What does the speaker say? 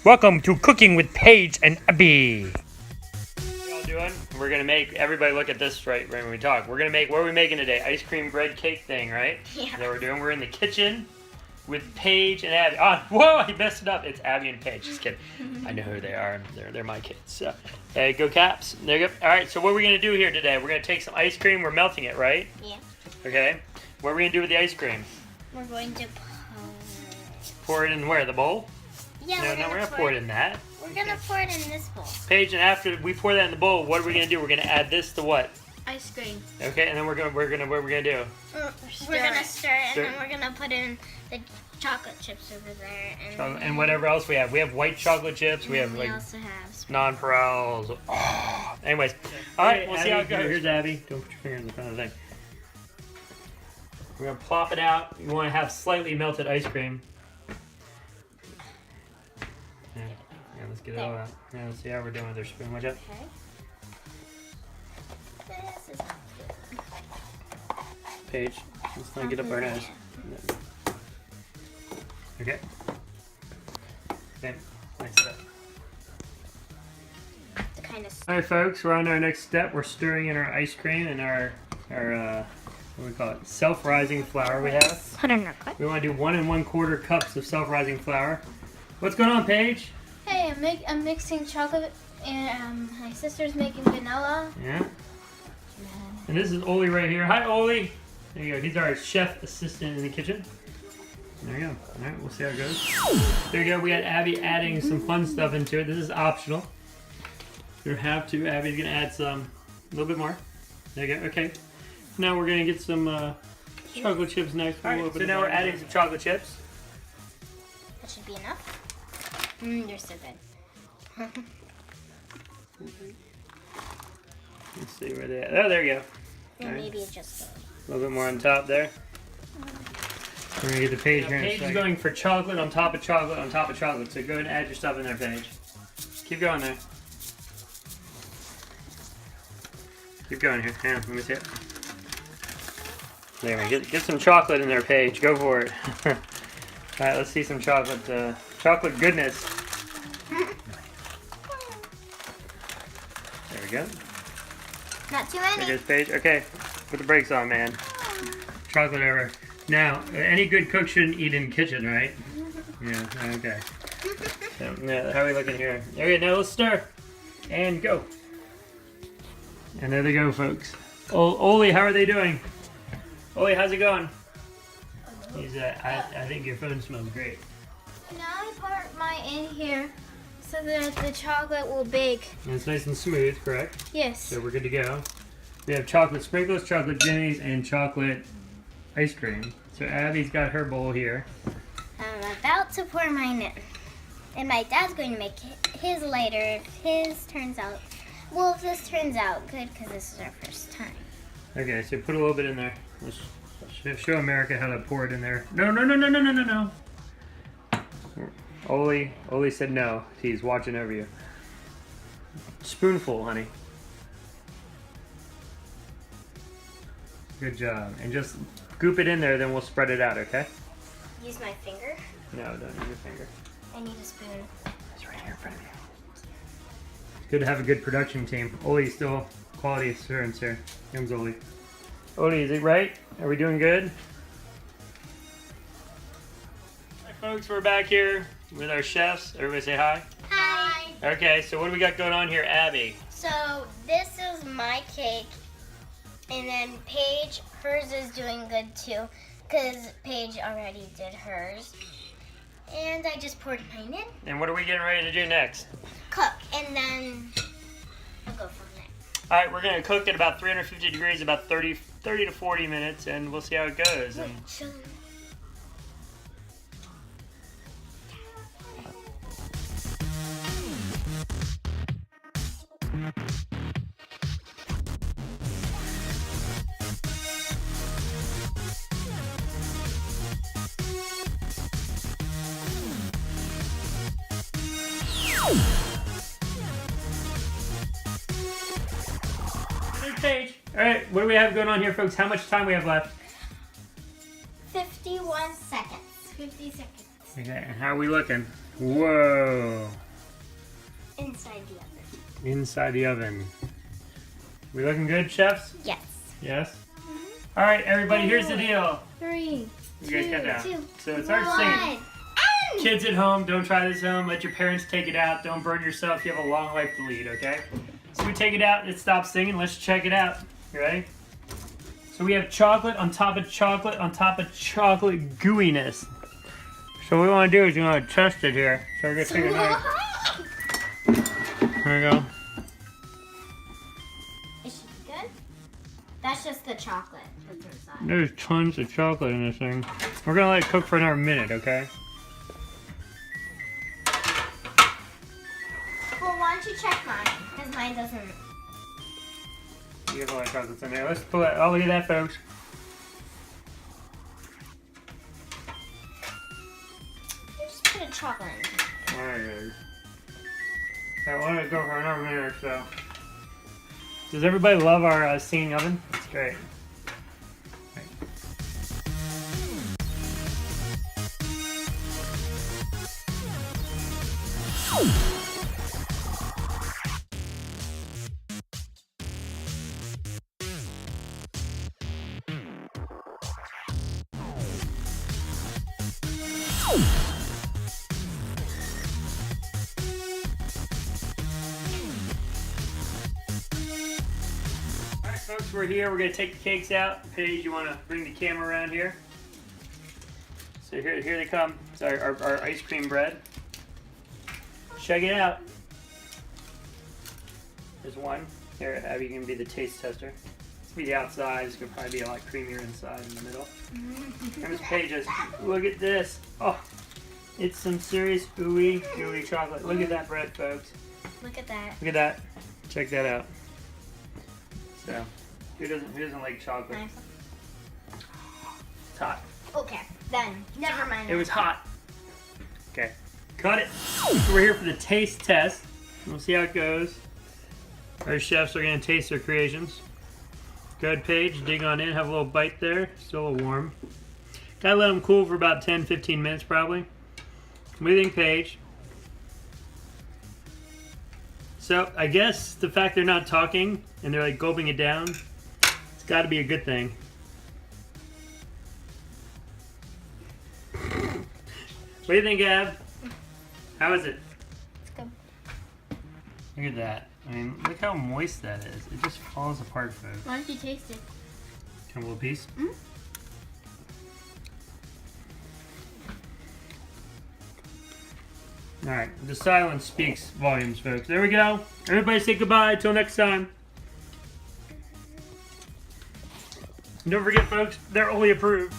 Welcome to Cooking with Paige and Abby. What y'all doing? We're gonna make everybody look at this right when we talk. We're gonna make, what are we making today? Ice cream bread cake thing, right? Yeah. That we're doing. We're in the kitchen with Paige and Abby. Oh, whoa! I messed it up. It's Abby and Paige. Just kidding. I know who they are. They're my kids. So, hey, go Caps. There you go. All right. So what are we gonna do here today? We're gonna take some ice cream. We're melting it, right? Yeah. Okay. What are we gonna do with the ice cream? We're going to Pour it in where? The bowl? Yeah, No, we're gonna pour it in that. We're gonna pour it in this bowl. Paige, and after we pour that in the bowl, what are we gonna do? We're gonna add this to what? Ice cream. Okay, and then what are we gonna do? We're gonna stir it, and then we're gonna put in the chocolate chips over there, And whatever else we have. We have white chocolate chips. We have we like also have nonpareils. Oh. Anyways, all right, we'll see how it goes. Here's Abby. Don't put your finger in the front of the thing. We're gonna plop it out. You want to have slightly melted ice cream. Yeah, let's get it all out. Yeah, let's see how we're doing with our spoon. Watch out. Okay. This is good. Paige, let's not get up our nose. Okay. Okay, next step. The kind of All right, folks, we're on our next step. We're stirring in our ice cream and our what do we call it? Self-rising flour we have. put in our cup. We want to do 1 1/4 cups of self-rising flour. What's going on, Paige? Hey, I'm mixing chocolate, and my sister's making vanilla. Yeah. And this is Oli right here. Hi, Oli. There you go. He's our chef assistant in the kitchen. There you go. All right, we'll see how it goes. There you go. We got Abby adding some fun stuff into it. This is optional. You don't have to. Abby's gonna add a little bit more. There you go. Okay. Now we're gonna get some chocolate chips next. All right. So now we're adding some chocolate chips. That should be enough. You're so good. Let's see where they at. Oh, there you go. And All right. maybe just A little bit more on top there. We're gonna get the Paige here in a second. Paige is going for chocolate on top of chocolate on top of chocolate. So go ahead and add your stuff in there, Paige. Keep going there. Keep going here. Hang on, let me see it. There we go. Get some chocolate in there, Paige. Go for it. All right, let's see some chocolate. Chocolate goodness. There we go. not too There many. goes Paige. Okay, put the brakes on, man. Chocolate over. Now, any good cook shouldn't eat in the kitchen, right? Yeah, okay. So, yeah, how are we looking here? Okay, now let's stir. And go. And there they go, folks. Oli, how are they doing? Oli, how's it going? He's, I think your phone smells great. Now I pour mine in here so that the chocolate will bake. And it's nice and smooth, correct? Yes. So we're good to go. We have chocolate sprinkles, chocolate jimmies, and chocolate ice cream. So Abby's got her bowl here. I'm about to pour mine in. And my dad's going to make his later if his turns out, well, if this turns out good, because this is our first time. Okay, so put a little bit in there. Let's show America how to pour it in there. No. Oli said no. He's watching over you. Spoonful, honey. Good job. And just goop it in there, then we'll spread it out, okay? Use my finger. No, don't use your finger. I need a spoon. It's right here in front of you. It's good to have a good production team. Oli's still quality assurance here. Comes Oli. Oli, is it right? Are we doing good? Hi, folks. We're back here with our chefs. Everybody say hi. Hi. Okay, so what do we got going on here, Abby? So this is my cake, and then Paige, hers is doing good too, because Paige already did hers. And I just poured mine in. And what are we getting ready to do next? Cook, and then we'll go from there. All right, we're going to cook at about 350 degrees, about 30 to 40 minutes, and we'll see how it goes. And There's Paige. All right, what do we have going on here, folks? How much time we have left? 51 seconds. 50 seconds. Okay, and how are we looking? Whoa. Inside the oven. Inside the oven. We looking good, chefs? Yes. Yes? All right, everybody, here's the deal. 3, You guys cut down. 2, So it starts singing. Kids at home, don't try this at home. Let your parents take it out. Don't burn yourself. You have a long life to lead, okay? So we take it out. It stops singing. Let's check it out. You ready? So we have chocolate on top of chocolate on top of chocolate gooiness. So what we want to do is we want to test it here. So we're going to take a knife. There we go. Is she good? That's just the chocolate that's inside. There's tons of chocolate in this thing. We're going to let it cook for another minute, okay? Well, why don't you check mine? Because mine doesn't. You have a lot of chocolates in there. Let's pull it. Oh, look at that, folks. Just put a chocolate in. There it is. I want it to go for another minute or so. Does everybody love our singing oven? It's great. Right. Alright folks, we're here. We're going to take the cakes out. Paige, you want to bring the camera around here? So here they come. It's our ice cream bread. Check it out. There's one. Here, Abby, you can be the taste tester. This will be the outside. It's going to probably be a lot creamier inside in the middle. And Miss Paige, look at this. Oh, it's some serious ooey gooey chocolate. Look at that bread, folks. Look at that. Look at that. Check that out. So, who doesn't like chocolate? Nice. It's hot. Okay, then never mind. It was hot. Okay, cut it. So we're here for the taste test. We'll see how it goes. Our chefs are going to taste their creations. Go ahead, Paige, dig on in, have a little bite there. Still a little warm. Gotta let them cool for about 10-15 minutes probably. What do you think, Paige? So, I guess the fact they're not talking and they're like gulping it down, it's got to be a good thing. What do you think, Ab? How is it? It's good. Look at that. I mean, look how moist that is. It just falls apart, folks. Why don't you taste it? Can a little piece? Mm. Alright, the silence speaks volumes, folks. There we go. Everybody say goodbye. Till next time. And don't forget, folks, they're only approved.